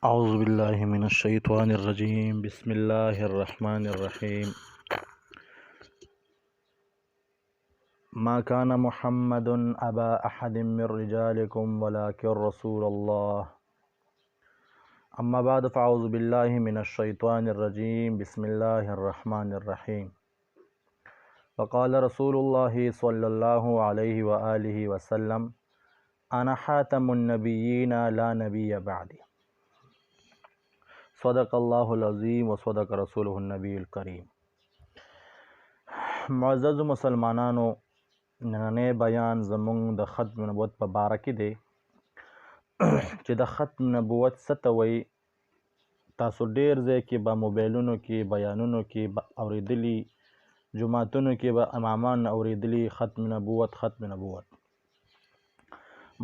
أعوذ بالله من الشيطان الرجيم. بسم الله الرحمن الرحيم. ما كان محمد أبا أحد من رجالكم ولكن رسول الله. أما بعد فأعوذ بالله من الشيطان الرجيم. بسم الله الرحمن الرحيم. فقال رسول الله صلى الله عليه وآله وسلم: أنا خاتم النبيين لا نبي بعدي. صدق الله العظيم وصدق رسوله النبي الكريم. معزز مسلمانانو، نننی بیان زمونږ د ختم نبوت په باره کې دی چې د ختم نبوت څه ته وایي. تاسو ډیر ځای کې به موبایلونو کې بیانونو کې به اورېدلي، جماعتونو کې به امامان اورېدلي ختم نبوت ختم نبوت.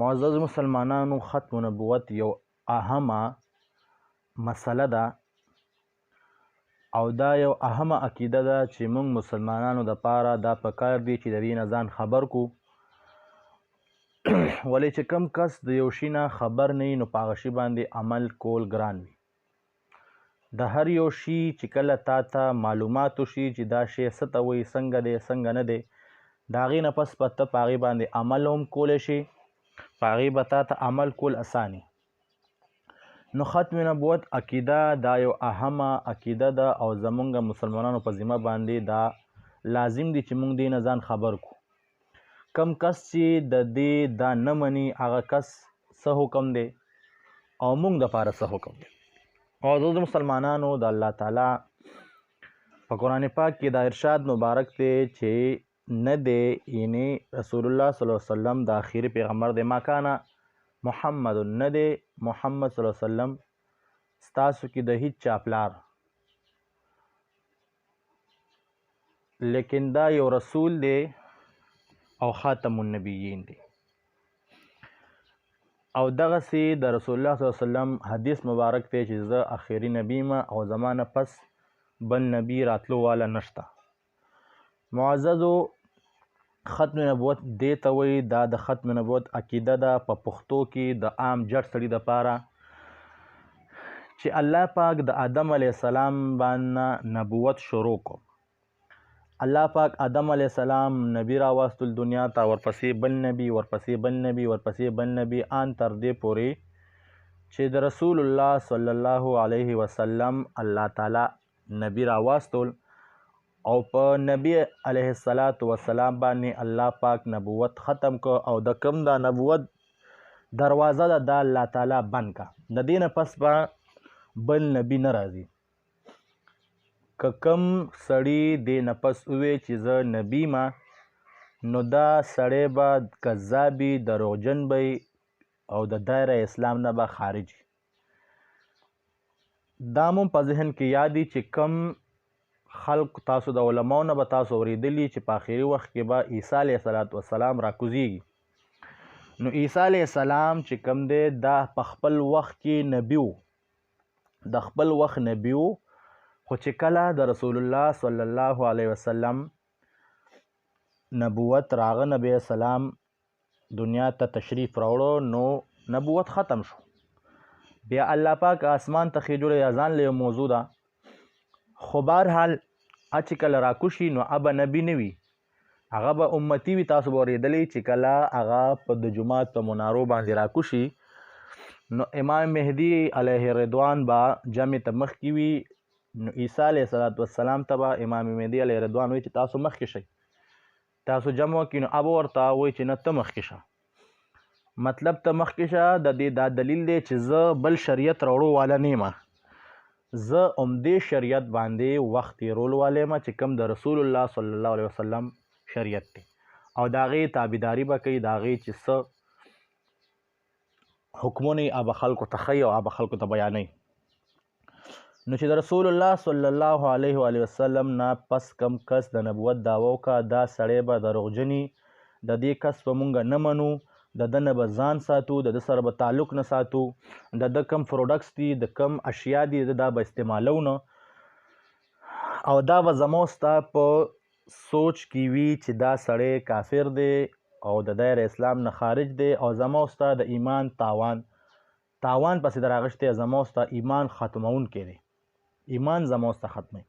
معزز مسلمانانو، ختم نبوت یو اهمه مسله ده او دا یو اهمه عقیده ده چې موږ مسلمانانو دپاره دا پکار دی چې د دې نه ځان خبر کو. ولې چې کم کس د یو شي نه خبر نه وي نو په هغه شي باندې عمل کول ګران وي. د هر یو شي چې کله تا ته معلومات وشي چې دا شی څه ته وایي، څنګه دی څنګه نه دی، د هغې نه پس به ته په هغې باندې عمل هم کولی شي، په هغې به تا ته عمل کول اساني. نو ختم نبوت عقیده دا یو اهمه عقیده ده او زمونږ مسلمانانو په ذمه باندې دا لازم دي چې مونږ دې نه ځان خبر کو. کم کس چې د دې دا نه مني هغه کس څه حکم دی او مونږ دپاره څه حکم دی. او د مسلمانانو د الله تعالی په قرآن پاک کې دا ارشاد مبارک دی چې نه دی، یعنی رسول الله صلی الله علیه وسلم د آخري پیغمبر دی. ما کانا محمد، نه دی محمد صلی الله علیه وسلم ستاسو کې د هیڅ چا پلار، لیکن دا یو رسول دی او خاتم النبیین دی. او دغسې د رسول الله صلی الله علیه وسلم حدیث مبارک دی چې زه آخري نبی یم او زما نه پس بل نبی راتلو والا نشته. معززو، ختم نبوت دې ته وایي، دا د ختم نبوت عقیده ده په پښتو کې د عام جټ سړي دپاره چې الله پاک د آدم علیه السلام باندې نبوت شروع کو. الله پاک آدم علیه السلام نبی راوستل دنیا ته، ورپسې بل نبی، ورپسې بل نبی، ورپسې بل نبی، آن تر دې پورې چې د رسول الله صلی الله علیه وسلم الله تعالی نبی راوستل او په نبی علیه السلام باندې الله پاک نبوت ختم کو. او د کوم دا نبوت دروازه ده دا الله تعالی بند کا. د دې نه پس به بل نبی نه راځي. که کم سړي دې نه پس ووی چې زه نبی ما، نو دا سړی به کذابي، دروغجن به او د دایره اسلام نه به خارجي. دا مو په ذهن کې یاد وي چې کم خلق تاسو د علماو نه به تاسو اورېدلي چې په آخري وخت کې به عیسی علیه السلام راکوزیږي. نو عیسی علیه السلام چې کوم دی دا په خپل وخت کې نبی و، د خپل وخت نبی و، خو چې کله د رسول الله صلی الله علیه وسلم نبوت راغه، نبی السلام دنیا ته تشریف راوړو، نو نبوت ختم شو. بیا الله پاک آسمان ته خېجوړی یا ځان له یو موضوع ده، خو بهرحال چې کله راکوشي نو هغه به نبي نه وي، هغه به امتي وي. تاسو به اورېدلی چې کله هغه په د جومات په منارو باندې راکوشي نو امام مهدي علیه رضوان به جمع ته مخکې وي. نو عیسی علیه السلام ته به امام مهدي علیه رضوان وایي چې تاسو مخکې شئ، تاسو جمع وکړئ. نو هغه ورته وایي چې نه، ته مخکې شه. مطلب ته مخکې شه، د دې دا دلیل دی چې زه بل شریعت راوړو والا نه یم، زه همدې شریعت باندې وخت تېرولو والا یم چې کوم د رسول الله صلی الله علیه وسلم شریعت دی، او د هغې تابعداري به کوي، د هغې چې څه حکمونه یې هغه به خلکو ته ښیي او هغه به خلکو ته بیانوي. نو چې د رسول الله صلی الله علیه وسلم نه پس کم کس د نبوت دعوه وکړه، دا سړی به دروغجن وي، د دې کس به مونږ نه منو، د ده نه به ځان ساتو، د ده سره به تعلق نه ساتو، د ده کم پروډکټس دي، د کم اشیا دي، دا به استعمالو نه. او دا به زما ستا په سوچ کې وي چې دا سړی کافر دی او د دایر اسلام نه خارج دی، او زما ستا د ایمان تاوان پسې دراغشتی زما او ستا ایمان ختمونکی دی، ایمان زما او ستا ختموي.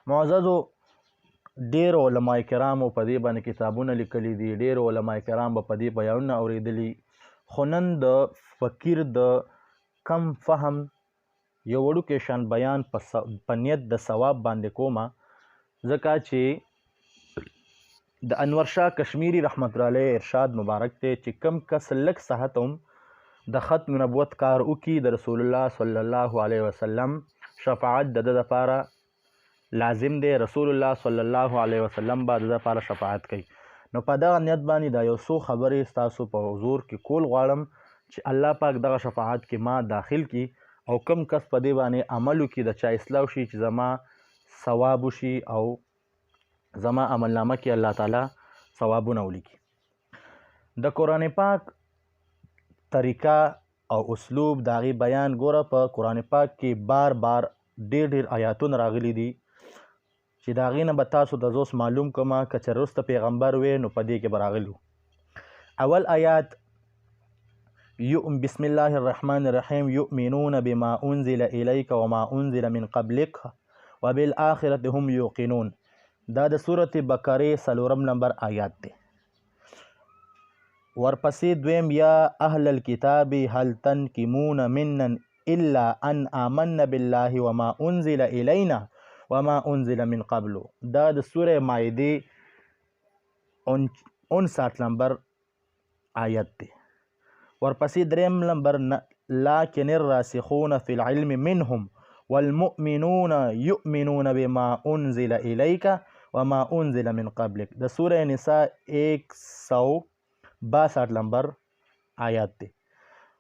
معززو ډېرو علما کرامو په دې باندې کتابونه لیکلي دي، ډېرو علما کرام به په دې بیانونه اورېدلي، خو نن د فقیر د کم فهم یو وړوکی شان بیان په نیت د ثواب باندې کومه، ځکه چې د انور شاه کشمیری رحمت الله علیه ارشاد مبارک دی چې کم کس لږ صحت هم د ختم نبوت کار وکړي د رسول الله صلی الله علیه وسلم شفاعت د ده دپاره لازم دی. رسول الله صلی الله علیه وسلم به د ده دپاره شفاعت کوي. نو په دغه نیت باندې دا یو څو خبرې ستاسو په حضور کې کول غواړم چې الله پاک دغه شفاعت کې ما داخل کی او کم کس په دې باندې عمل وکړي د چا اصلاح وشي چې زما ثواب وشي او زما عملنامه کې الله تعالی ثوابونه ولیکي. د قرآن پاک طریقه او اسلوب د هغې بیان ګوره په قرآن پاک کې بار بار ډېر آیاتونه راغلي دي چې د هغې نه به تاسو د زوس معلوم کړمه که چېرې وروسته پیغمبر وی نو په دې کې به راغلي. اول آیات بسم الله الرحمن الرحیم یؤمنون بما انزل الیک وما انزل من قبلک وبالآخرة هم یوقنون. دا د سورة بقرې 4 نمبر آیات دی. ورپسې دویم یا اهل الكتاب هل تنقمون منا الا ان آمنا بالله وما انزل الینا وما انزل من قبل. دا د سورة مائده 59 نمبر آیت دی. ورپسې دریم نمبر لكن الراسخون في العلم منهم والمؤمنون يؤمنون بما انزل الیک وما انزل من قبلک. د سورة نساء 162 نمبر آیات دی.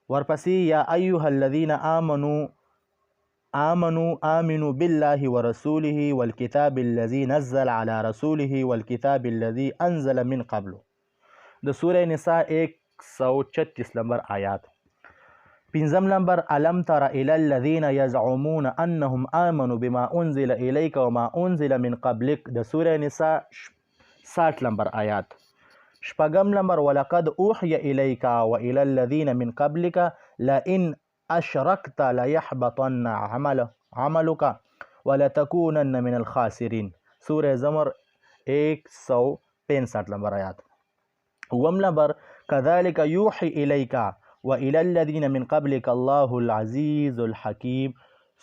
ورپسې یا ایها الذین آمنوا بالله ورسوله والکتاب الذي نزل على رسوله والکتاب الذي انزل من قبل. د سورة نساء 136 نمبر آیات. پنځم نمبر الم تر الى الذين يزعمون انهم آمنوا بما انزل اليك وما انزل من قبلك. د سورة نساء 60 نمبر آیات. شپږم نمبر ولقد اوحي اليك والى الذين من قبلك لئن اشركت ليحبطن عملك ولتكونن من الخاسرين. سورة زمر 165 نمبر آیات. اوم نمبر كذلك يوحي اليك وإلى الذين من قبلك الله العزيز الحكيم.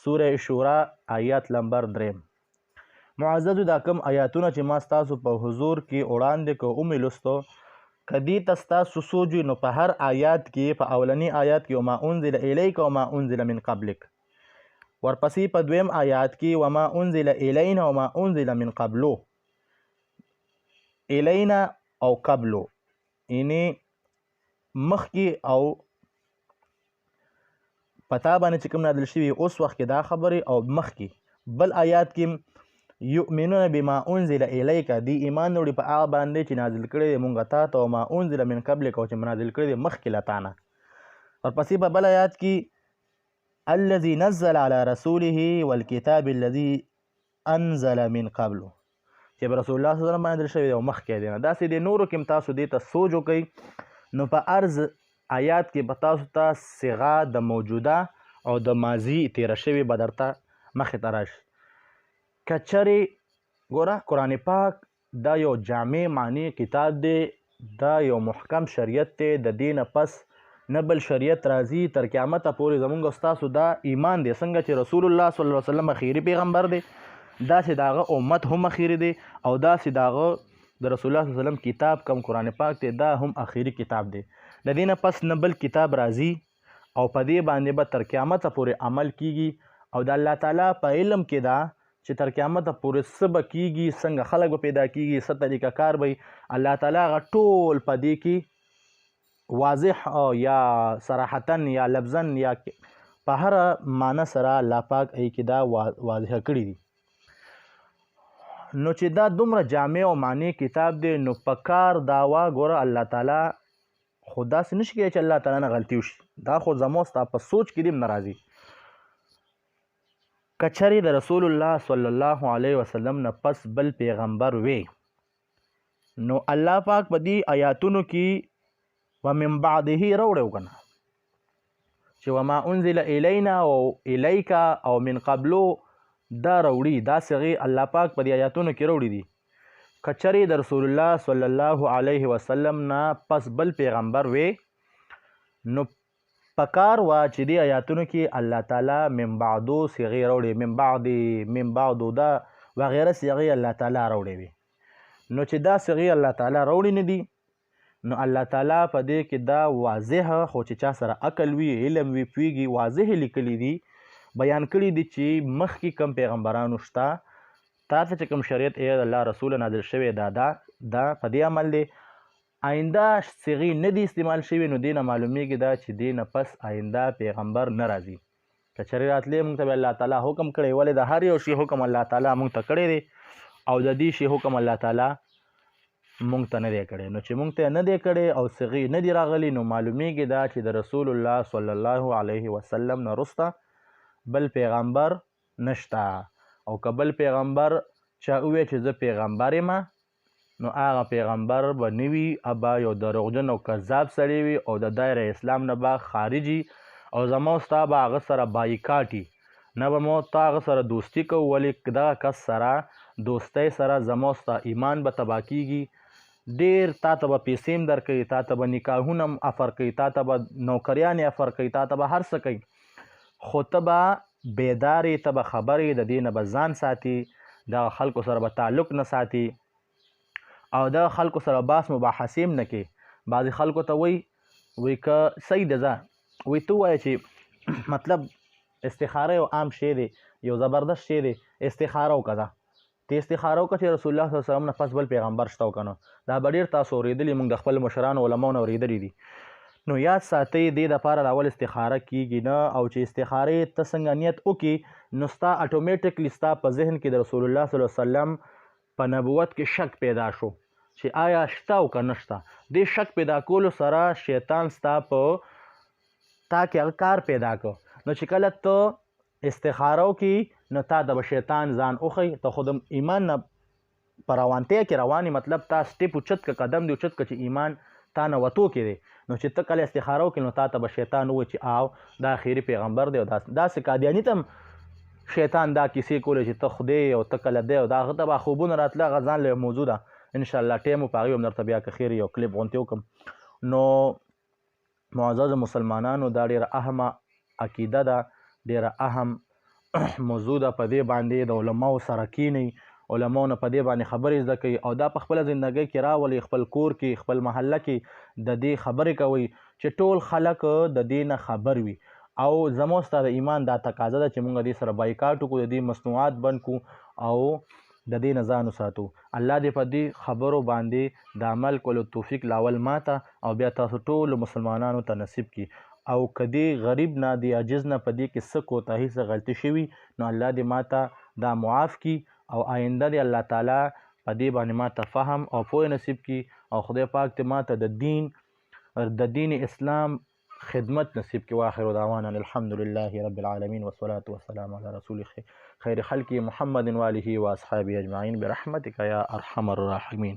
سورة شورى آیات نمبر 3. معززو دا کم آیاتونه چې ما ستاسو په حضور کې وړاندې که ومې لوستو که دې ته ستاسو سوچ وي نو په هر آیات کې په اولني آیات کې وما انزل الیک وما انزل من قبلک. ورپسې په دویم آیات کې وما انزل الینا وما انزل من قبلو. الینا او قبلو یعنی مخکې او پتا باندې چې کوم نازل شوي اوس وخت کې دا خبرې او مخکې بل آیات کې یؤمنون بما انزل الیک دی ایمان وړي په هغه باندې چې نازل کړی دی مونږ تا ته وما انزل من قبلک او چې نازل کړی دی مخکې له تا نه. ورپسې په بل آیات کې الذي نزل على رسوله والکتاب الذي انزل من قبل چې رسول الله صلی الله علیه وسلم نازل شوی دی او مخکې دی نه. داسې د نورو کې تاسو دې ته سوچ وکئ نو په عرض آیات کې به تاسو ته صیغه د موجوده او د ماضي تیره شوې به درته مخې ته راشي. که چرې ګوره قرآن پاک دا یو جامع معنی کتاب دی، دا یو محکم شریعت دی، د دې نه پس نه بل شریعت راځي تر قیامته پورې. زمونږ او ستاسو دا ایمان دی څنګه چې رسول الله صلی الله علیه وسلم اخیري پیغمبر دی داسې د هغه امت هم اخیري دی او داسې د هغه د رسول الله صلی الله علیه وسلم کتاب کم قرآن پاک دی دا هم اخیري کتاب دی. د دې نه پس نه بل کتاب راځي او په دې باندې به تر قیامته پورې عمل کیږي او د الله تعالی په علم کې دا چې تر قیامته پورې څه به کیږي، څنګه خلک به پیدا کیږي، څه طریقه کار به الله تعالی هغه ټول په دې کې واضح او یا صراحتا یا لفظا یا په هر معنی سره الله پاک کې دا واضح کړي دي. نو چې دا دومره جامع او معنی کتاب دی نو په کار داوا ګوره الله تعالی خو داسې نشي کېدی چې الله تعالی نه غلطي وشي. دا خو زما ستا په سوچ کې دې هم نه راځي. که چرې د رسول الله صلی الله علیه وسلم نه پس بل پیغمبر وی نو الله پاک په دې آیاتونو کې ومن بعده راوړی و که نه چې وما انزل الینا او الیکا او من قبلو دا راوړي، دا صیغې الله پاک په دې آیاتونو کې راوړي دي. کچرې د رسول الله صلی الله علیه وسلم نه پس بل پیغمبر وې، نو پکار وا چې دې آیاتونو کې الله تعالی من بعدو صیغې راوړي، من بعدو دا وغیره صیغې الله تعالی راوړي وي. نو چې دا صیغې الله تعالی راوړي نه دي، نو الله تعالی په دې کې دا واضح، خو چې چا سره عقل وي، علم وي، پوهېږي، واضح لیکلي دي، بیان کړي دي چې مخکې کم پیغمبرانو شته، تا ته چې کوم شریعت ای الله رسول نازل شوی دا په دې عمل دی. آینده صیغې نه دي استعمال شوي، نو دې نه معلومیږي دا چې دې نه پس آینده پیغمبر نه راځي. که چېرې راتلی موږ ته به الله تعالی حکم کړی، ولې د هر یو شي حکم الله تعالی موږ ته کړی دی، او د دې شي حکم الله تعالی موږ ته نه دی کړی. نو چې موږ ته نه دی کړی او صیغې نه دي راغلي، نو معلومیږي دا چې د رسول الله صلی الله علیه وسلم نه وروسته بل پیغمبر نشته. او که بل پیغمبر چا ووایي چې زه پیغمبر یم، نو هغه پیغمبر به نه وي، ابا یو دروغجن او کذاب سړی وي او د دایره اسلام نه به خارجي، او زما او ستا به هغه سره بایکاټي، نه به مو تا هغه سره دوستي کوو، ولې دغه کس سره دوستۍ سره زما او ستا ایمان به تباه کېږي. ډېر تا ته به پیسې هم درکوي، تا ته به نکاحونه هم افر کوي، تا ته به نوکریانې افر کوي، تا ته به هر څه کوي، خو ته به بیدارې، ته به خبرې، د دې نه به ځان ساتي، دغه خلکو سره به تعلق نه ساتي، او دغه خلکو سره بحث مباحثې هم نه کوي. بعضې خلکو ته وایي که صحیح ده ځه، وایي ته ووایه چې مطلب استخاره یو عام شی دی، یو زبردست شی دی، استخاره وکړه. ته استخاره وکړه چې رسول الله صلی الله علیه وسلم نه پس بل پیغمبر شته او که نه. دا به ډېر تاسو اورېدلي، موږ د خپل مشرانو علماو نه اورېدلي دي. نو یاد ساتئ دې دپاره اول استخاره کیږي نه، او چې استخارې ته څنګه نیت وکړي، نو ستا اټومیټکلی ستا په ذهن کې د رسول الله صلی الله علیه وسلم په نبوت کې شک پیدا شو چې آیا شته او که نشته. دې شک پیدا کولو سره شیطان ستا په تا کې هغه کار پیدا کړ. نو چې کله ته استخاره وکړي، نو تا د به شیطان ځان وښی، ته خو د ایمان نه په روانتیا کې روانې، مطلب تا سټیپ اوچت که، قدم دې اوچت که چې ایمان تا نه وتو کې دی. نو چې ته کله استخاره وکړې، نو تا ته به شیطان ووایي چې آو دا آخري پیغمبر دی. او داسې قادیاني ته هم شیطان دا کیسې کولې چې ته خدای او ته کله دی، او د هغه ته به خوبونه راتله، هغه ځان له موضوع ده. انشاءالله ټایم و په هغې هم درته بیا که خیر یو کلیپ غونتی وکړم. نو معزز مسلمانانو، دا ډېره اهمه عقیده ده، ډېره اهم موضوع ده. په دې باندې د علماو سره کینئ، علماو نه په دې باندې خبرې زده کوي، او دا په خپله زندګۍ کې راولئ، خپل کور کې، خپل محله کې د دې خبرې کوئ چې ټول خلک د دې نه خبر وي. او زموږ ستا د ایمان دا تقاضا ده چې موږ دې سره بایکاټ وکړو، د دې مصنوعات بند کړو، او د دې نه ځان وساتو. الله دې په دې خبرو باندې د عمل کولو توفیق لاول ماته او بیا تاسو ټولو مسلمانانو ته نصیب کړي. او که دې غریب نه، دې عاجز نه په دې کې څه کوتاهي، څه غلطي شوي، نو الله دې ماته دا معاف کړي، او آینده دې الله تعالی په دې باندې ماته فهم او پوهه نصیب کړي، او خدای پاک دې ماته د دین اسلام خدمت نصیب کړي. واخر دعوانا الحمدلله رب العالمین والصلاة والسلام علی رسول خیر خلق محمد وآله واصحابه اجمعین برحمتک یا ارحم الراحمین.